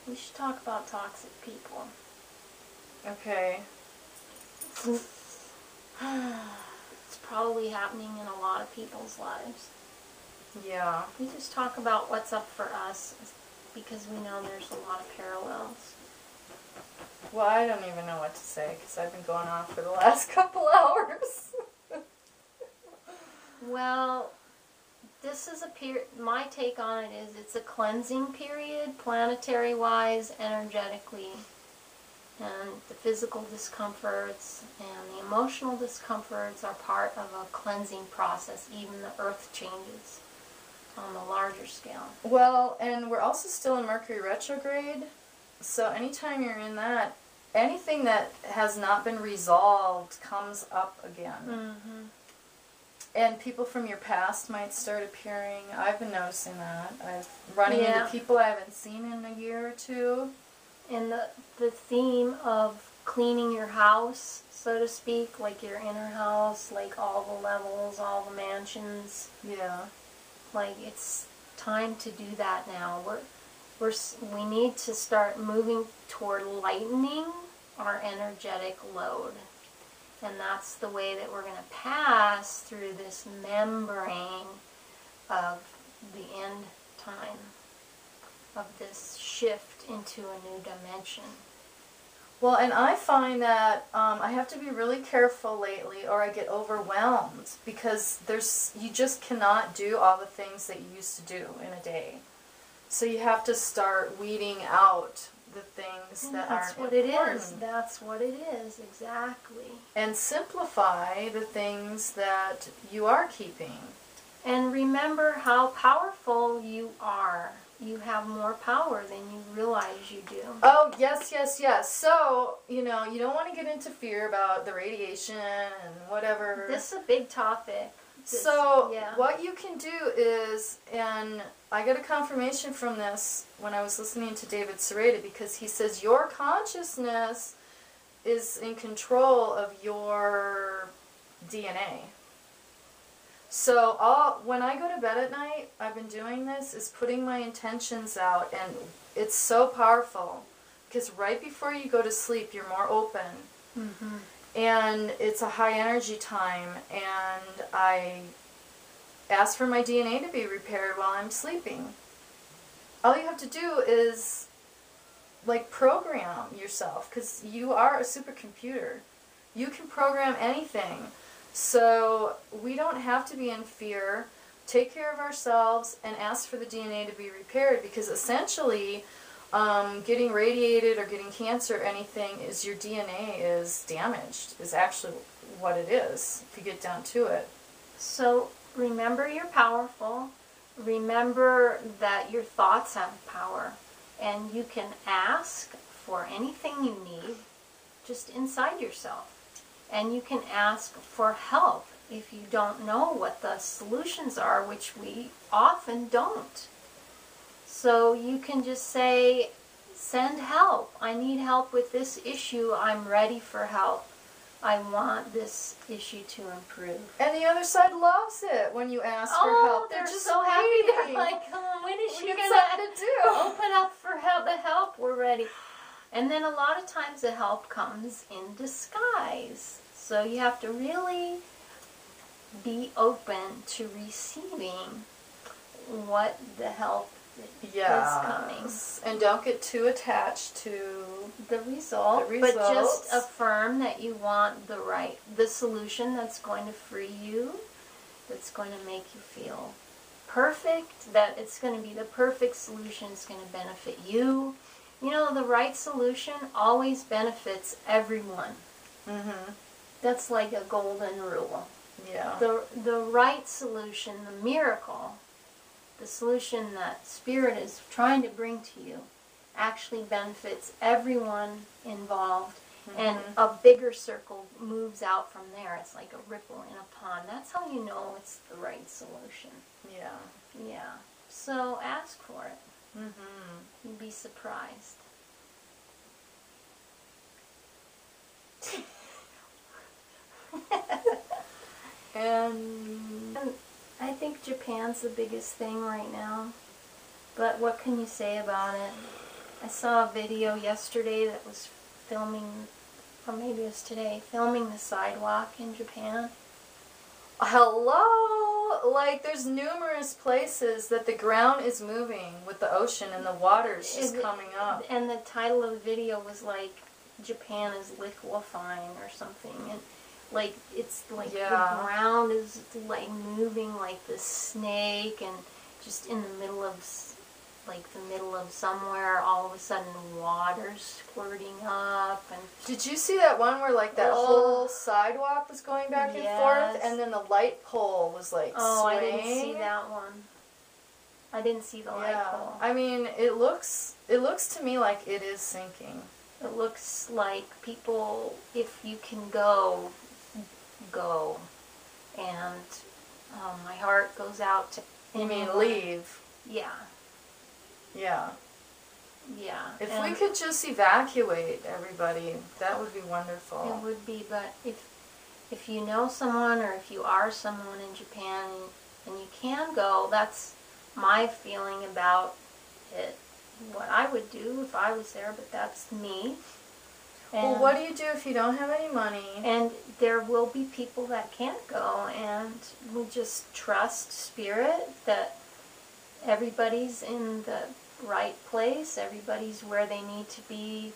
We should talk about toxic people. Okay. It's probably happening in a lot of people's lives. Yeah. We just talk about what's up for us because we know there's a lot of parallels. Well, I don't even know what to say because I've been going on for the last couple hours. Well, this is a period, my take on it is it's a cleansing period, planetary-wise, energetically. And the physical discomforts and the emotional discomforts are part of a cleansing process. Even the earth changes on the larger scale. Well, and we're also still in Mercury retrograde. So anytime you're in that, anything that has not been resolved comes up again. Mm-hmm. And people from your past might start appearing. I've been noticing that. I'm running Yeah. into people I haven't seen in a year or two. And the theme of cleaning your house, so to speak, like your inner house, like all the levels, all the mansions. Yeah. Like, it's time to do that now. We need to start moving toward lightening our energetic load. And that's the way that we're going to pass through this membrane of the end time, of this shift into a new dimension. Well, and I find that I have to be really careful lately or I get overwhelmed because you just cannot do all the things that you used to do in a day. So you have to start weeding out the things that aren't important. That's what it is. That's what it is, exactly. And simplify the things that you are keeping. And remember how powerful you are. You have more power than you realize you do. Oh, yes, yes, yes. So, you don't want to get into fear about the radiation and whatever. This is a big topic. What you can do is, and I got a confirmation from this when I was listening to David Sereda, because he says your consciousness is in control of your DNA. So when I go to bed at night, I've been doing this, is putting my intentions out, and it's so powerful, because right before you go to sleep, you're more open. Mm-hmm. And it's a high energy time, and I ask for my DNA to be repaired while I'm sleeping. All you have to do is, program yourself, because you are a supercomputer. You can program anything. So we don't have to be in fear. Take care of ourselves and ask for the DNA to be repaired, because essentially getting radiated or getting cancer or anything is your DNA is damaged, is actually what it is, if you get down to it. So remember you're powerful. Remember that your thoughts have power. And you can ask for anything you need just inside yourself. And you can ask for help if you don't know what the solutions are, which we often don't. So you can just say, send help. I need help with this issue. I'm ready for help. I want this issue to improve. And the other side loves it when you ask for help. They're just so happy. waiting. They're like, when is she going to open up for help? The help, we're ready. And then a lot of times the help comes in disguise. So you have to really be open to receiving what the help is coming. And don't get too attached to the result, but just affirm that you want the solution that's going to free you, that's going to make you feel perfect, that it's going to be the perfect solution, it's going to benefit you. You know, the right solution always benefits everyone. Mm-hmm. That's like a golden rule. Yeah. The right solution, the miracle, the solution that Spirit is trying to bring to you actually benefits everyone involved, and a bigger circle moves out from there. It's like a ripple in a pond. That's how you know it's the right solution. Yeah. Yeah. So ask for it. Mm-hmm. You'd be surprised. And I think Japan's the biggest thing right now. But what can you say about it? I saw a video yesterday that was filming, or maybe it was today, filming the sidewalk in Japan. Hello! Like, there's numerous places that the ground is moving with the ocean and the water's just coming up. And the title of the video was like, Japan is liquefying or something. And like, it's like the ground is like moving like this snake, and just in the middle of somewhere, all of a sudden water's squirting up. And did you see that one where like that whole sidewalk was going back and forth, and then the light pole was like swaying? I didn't see that one. I didn't see the light pole. I mean, it looks to me like it is sinking. It looks like people, if you can go. And my heart goes out to anyone. You mean leave? Yeah. Yeah. Yeah. If we could just evacuate everybody, that would be wonderful. It would be, but if you know someone, or if you are someone in Japan and you can go, that's my feeling about it. What I would do if I was there, but that's me. Well, what do you do if you don't have any money? And there will be people that can't go, and we just trust Spirit that everybody's in the right place, everybody's where they need to be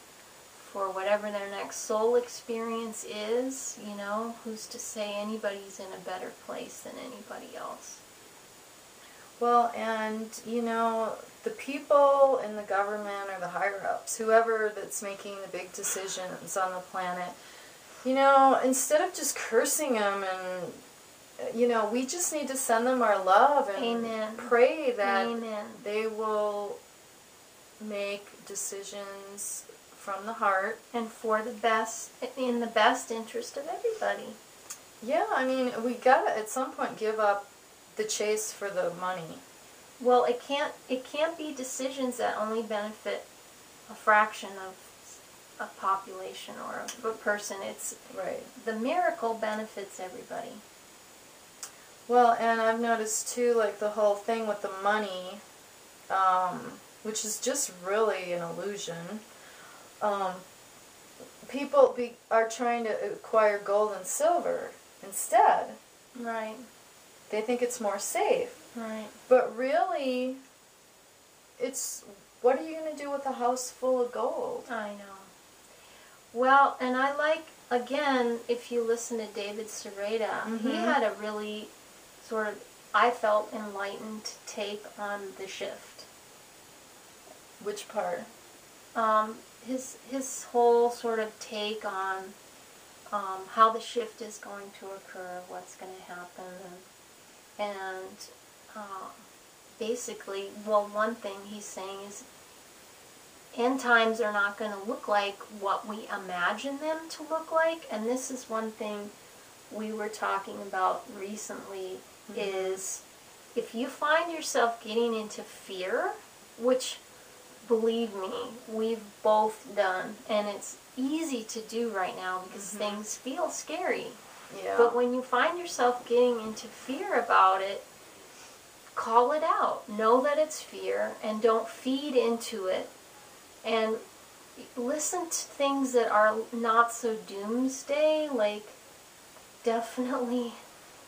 for whatever their next soul experience is. You know, who's to say anybody's in a better place than anybody else? Well, and, you know, the people in the government or the higher-ups, whoever that's making the big decisions on the planet, you know, instead of just cursing them and, you know, we just need to send them our love and pray that they will make decisions from the heart. And for the best, in the best interest of everybody. Yeah, I mean, we gotta at some point give up the chase for the money. Well, it can't be decisions that only benefit a fraction of a population or a person. It's the miracle benefits everybody. Well, and I've noticed too, like the whole thing with the money, which is just really an illusion. People are trying to acquire gold and silver instead. Right. They think it's more safe. Right. But really, it's, what are you going to do with a house full of gold? I know. Well, and I like, again, if you listen to David Sereda, he had a really sort of, I felt, enlightened take on the shift. Which part? His whole sort of take on how the shift is going to occur, what's going to happen, and basically, well, one thing he's saying is end times are not going to look like what we imagine them to look like, and this is one thing we were talking about recently, is if you find yourself getting into fear, which, believe me, we've both done, and it's easy to do right now because things feel scary. Yeah. But when you find yourself getting into fear about it, call it out. Know that it's fear and don't feed into it. And listen to things that are not so doomsday, like definitely,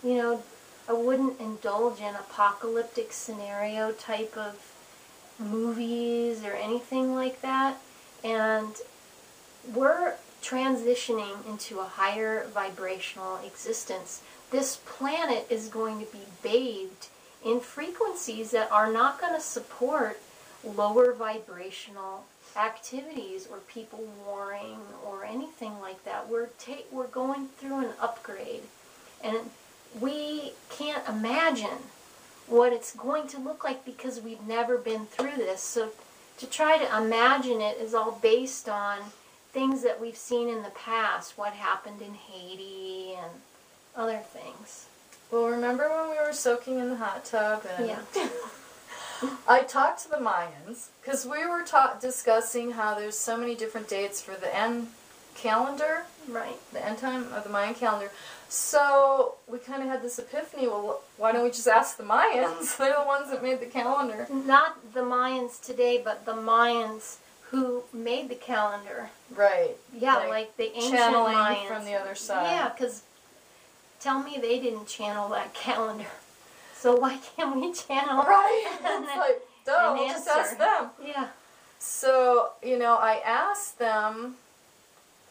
you know, I wouldn't indulge in apocalyptic scenario type of movies or anything like that. And we're transitioning into a higher vibrational existence. This planet is going to be bathed in frequencies that are not going to support lower vibrational activities or people warring or anything like that. We're going through an upgrade, and we can't imagine what it's going to look like because we've never been through this. So to try to imagine it is all based on things that we've seen in the past, what happened in Haiti and other things. Well, remember when we were soaking in the hot tub and I talked to the Mayans, because we were discussing how there's so many different dates for the end calendar, right? The end time of the Mayan calendar. So we kind of had this epiphany, well, why don't we just ask the Mayans? They're the ones that made the calendar. Not the Mayans today, but the Mayans who made the calendar. Right. Yeah, like the ancient channeling Mayans. from the other side. Yeah, because tell me they didn't channel that calendar. So why can't we channel? Right. It's like, duh, we'll just ask them. Yeah. So, I asked them,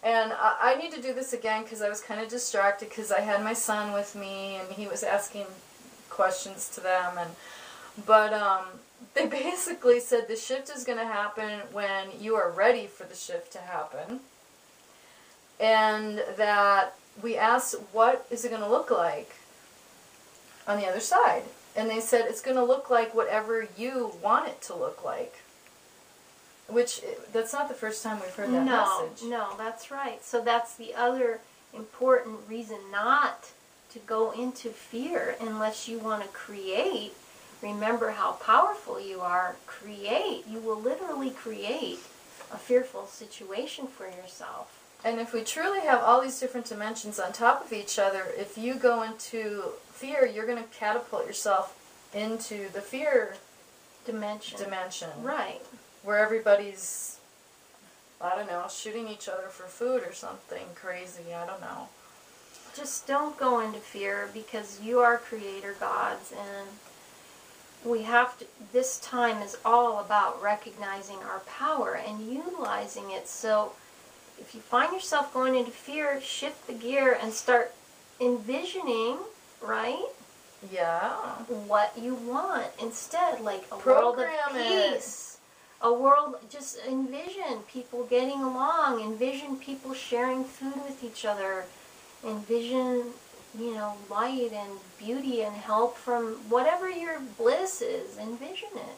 and I need to do this again because I was kind of distracted because I had my son with me and he was asking questions to them. But they basically said the shift is going to happen when you are ready for the shift to happen. And that we asked, what is it going to look like on the other side? And they said it's going to look like whatever you want it to look like. Which, that's not the first time we've heard that message. No, that's right. So that's the other important reason not to go into fear unless you want to create. Remember how powerful you are. Create. You will literally create a fearful situation for yourself. And if we truly have all these different dimensions on top of each other, if you go into fear, you're going to catapult yourself into the fear dimension. Right. Where everybody's, I don't know, shooting each other for food or something crazy. I don't know. Just don't go into fear because you are creator gods, and we have to, this time is all about recognizing our power and utilizing it. So if you find yourself going into fear, shift the gear and start envisioning, right? Yeah. What you want instead, like a Program world of peace. A world, just envision people getting along, envision people sharing food with each other, envision, light and beauty and help from whatever your bliss is, envision it.